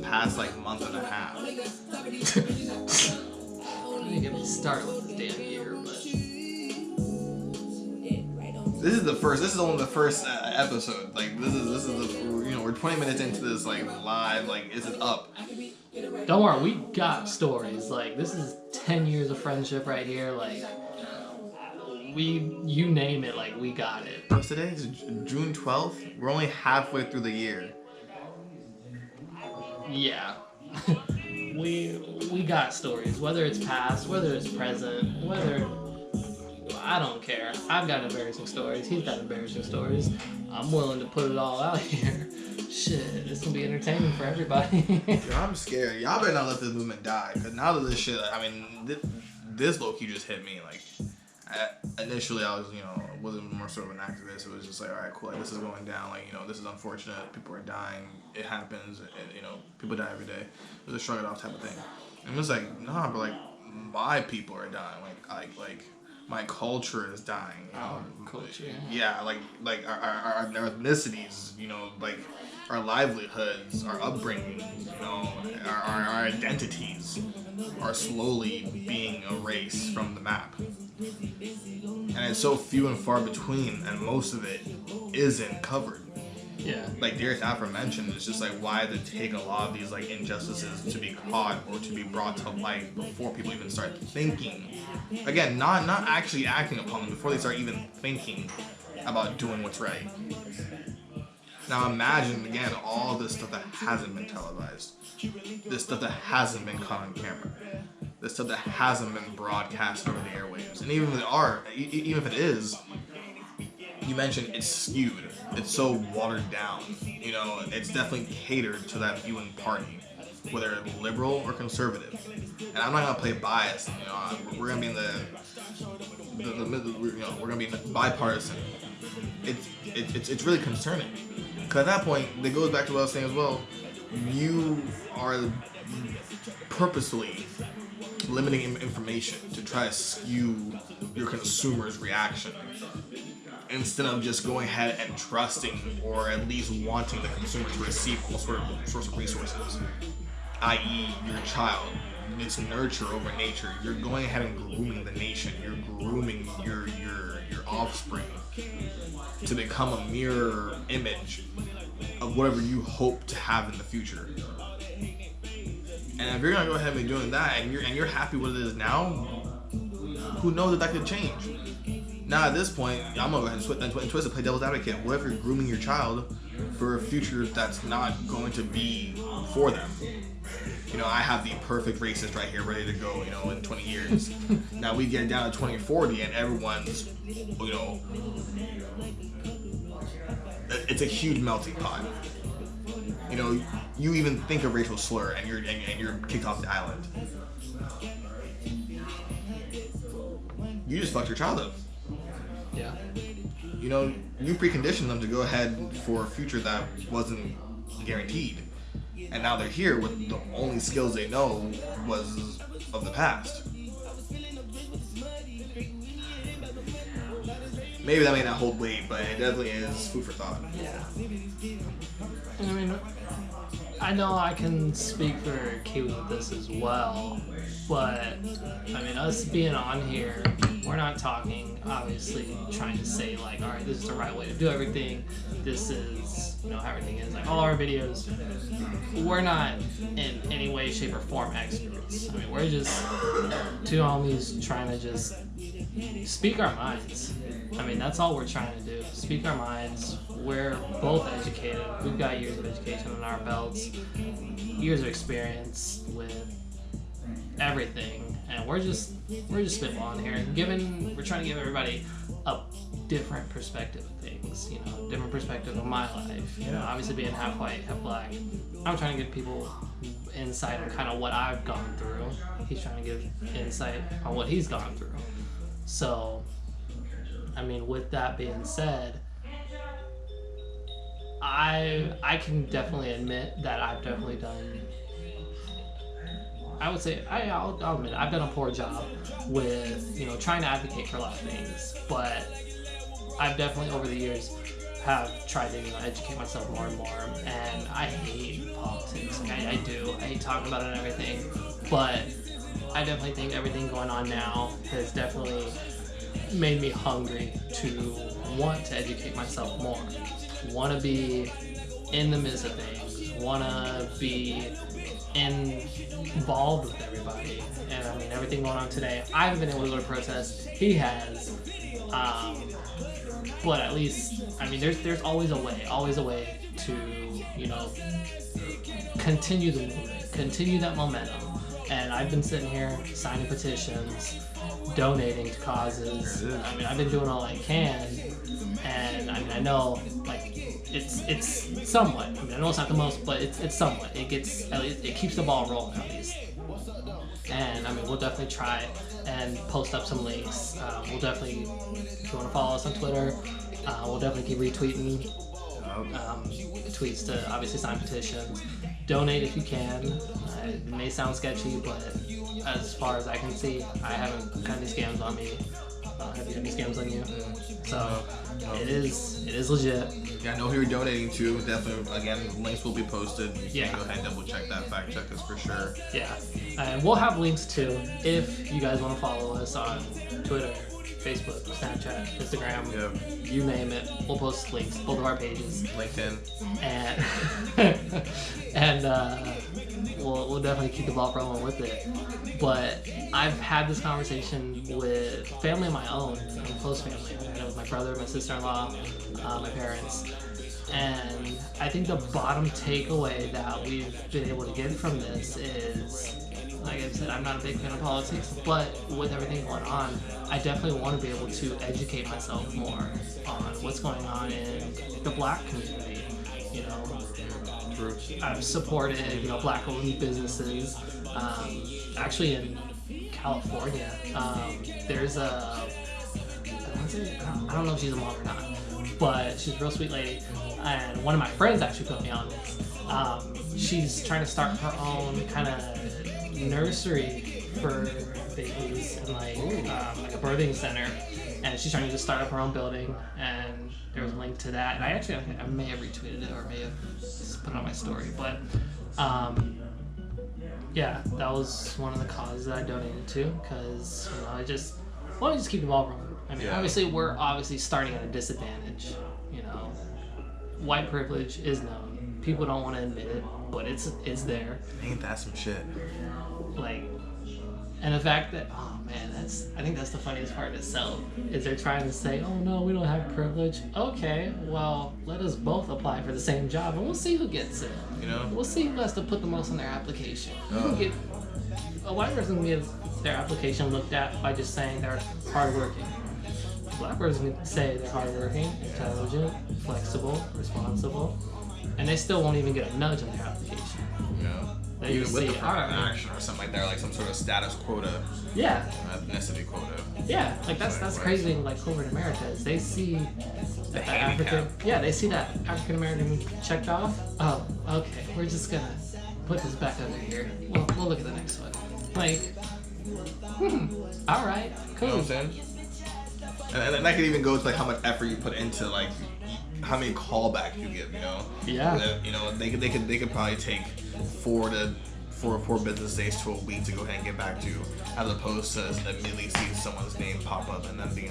past like month and a half. Don't even get me started with this damn year, but This is only the first episode. Like this is the we're 20 minutes into this like live, like this is up. don't worry, we got stories. Like this is 10 years of friendship right here. Like you name it, like we got it. What's today? It's June 12th. We're only halfway through the year. Yeah. we got stories, whether it's past, whether it's present, whether I don't care. I've got embarrassing stories. He's got embarrassing stories. I'm willing to put it all out here. Shit, this can be entertaining for everybody. Yo, I'm scared. Y'all better not let this movement die. Cause now that this shit, I mean, this low key just hit me. Like, initially I was, wasn't more sort of an activist. It was just like, all right, cool. Like, this is going down. Like, this is unfortunate. People are dying. It happens. And, people die every day. It was a shrug it off type of thing. And it was like, nah, but like, my people are dying. Like. My culture is dying. Our culture. Yeah, like our ethnicities, like our livelihoods, our upbringing, our identities are slowly being erased from the map. And it's so few and far between, and most of it isn't covered. Yeah. Like Darius aforementioned, it's just like why does it take a lot of these like injustices to be caught or to be brought to light before people even start thinking. Again, not actually acting upon them before they start even thinking about doing what's right. Now imagine again all this stuff that hasn't been televised, this stuff that hasn't been caught on camera, this stuff that hasn't been broadcast over the airwaves, and even if it is, you mentioned it's skewed. It's so watered down. It's definitely catered to that viewing party, whether liberal or conservative. And I'm not gonna play bias. We're gonna be in we're gonna be bipartisan. It's really concerning. Because at that point, it goes back to what I was saying as well. You are purposely limiting information to try to skew your consumer's reaction, instead of just going ahead and trusting or at least wanting the consumer to receive all sort of source of resources, i.e. your child. It's nurture over nature. You're going ahead and grooming the nation. You're grooming your offspring to become a mirror image of whatever you hope to have in the future. And if you're gonna go ahead and be doing that, and you're happy with it is now, who knows that could change? Now at this point, I'm gonna go ahead and twist it, play devil's advocate. What if you're grooming your child for a future that's not going to be for them? I have the perfect racist right here, ready to go. In 20 years. Now we get down to 2040, and everyone's, it's a huge melting pot. You even think a racial slur, and you're kicked off the island. You just fucked your child up. Yeah. You preconditioned them to go ahead for a future that wasn't guaranteed. And now they're here with the only skills they know was of the past. Maybe that may not hold weight, but it definitely is food for thought. Yeah. I mean, I know I can speak for Kiwi with this as well, but I mean, us being on here, we're not talking, obviously, trying to say like, all right, this is the right way to do everything. This is, how everything is. Like all our videos, we're not in any way, shape, or form experts. I mean, we're just two homies trying to just speak our minds. I mean, that's all we're trying to do. Speak our minds. We're both educated. We've got years of education on our belts, years of experience with everything, and we're just spitballing here. We're trying to give everybody a different perspective of things. Different perspective of my life. Obviously being half white, half black. I'm trying to give people insight on kind of what I've gone through. He's trying to give insight on what he's gone through. So, I mean, with that being said, I can definitely admit that I've definitely done. I would say I'll admit I've done a poor job with trying to advocate for a lot of things, but I've definitely over the years have tried to educate myself more and more, and I hate politics. Like, I do. I hate talking about it and everything, but I definitely think everything going on now has definitely made me hungry to want to educate myself more, want to be in the midst of things, want to be involved with everybody. And I mean, everything going on today, I haven't been able to go to protest. He has. But at least, I mean, there's always a way to, continue the movement, continue that momentum. And I've been sitting here signing petitions, donating to causes. I mean, I've been doing all I can, and I mean, I know, like, it's somewhat. I mean, I know it's not the most, but it's somewhat. It keeps the ball rolling at least. And I mean, we'll definitely try and post up some links. We'll definitely, if you want to follow us on Twitter, we'll definitely keep retweeting tweets to obviously sign petitions. Donate if you can. It may sound sketchy, but as far as I can see, I haven't got any scams on me. Have you got any scams on you? So it is legit. Yeah, I know who you're donating to. Definitely, again, links will be posted. You Yeah. can go ahead and double check that, fact check us for sure. Yeah, and we'll have links too if you guys want to follow us on Twitter, Facebook, Snapchat, Instagram, Yep. you name it. We'll post links, both of our pages, LinkedIn. and we'll definitely keep the ball rolling with it. But I've had this conversation with family of my own, close family. I had it with my brother, my sister-in-law, my parents. And I think the bottom takeaway that we've been able to get from this is, like I said, I'm not a big fan of politics, but with everything going on, I definitely want to be able to educate myself more on what's going on in the Black community. I've supported, Black-owned businesses. Actually, in California, there's a, I don't know if she's a mom or not, but she's a real sweet lady, and one of my friends actually put me on this. She's trying to start her own kind of nursery for babies and like a birthing center, and she's trying to just start up her own building, and there was a link to that, and I may have retweeted it or may have just put it on my story, but yeah, that was one of the causes that I donated to, because I just want to just keep the ball rolling. I mean, obviously we're starting at a disadvantage. White privilege is known. People don't want to admit it, but it's there. Ain't that some shit? Like, and the fact that, oh man, I think that's the funniest part itself, is they're trying to say, oh no, we don't have privilege. Okay, well, let us both apply for the same job and we'll see who gets it. We'll see who has to put the most on their application. A white person can get their application looked at by just saying they're hardworking. A Black person can say they're hardworking, intelligent, flexible, responsible, and they still won't even get a nudge on their application. They Even just with see the it. affirmative action or something like that, or like some sort of status quota, Yeah. ethnicity quota. Yeah, like that's crazy. Like over in America, is they see The they see that African American checked off. Oh, okay, we're just gonna put this back under here. We'll look at the next one. Like, all right, cool. You know what I'm saying? And that could even go to like how much effort you put into like how many callbacks you give. Yeah. They could probably take 4 business days to a week to go ahead and get back to you, as opposed to immediately see someone's name pop up and then being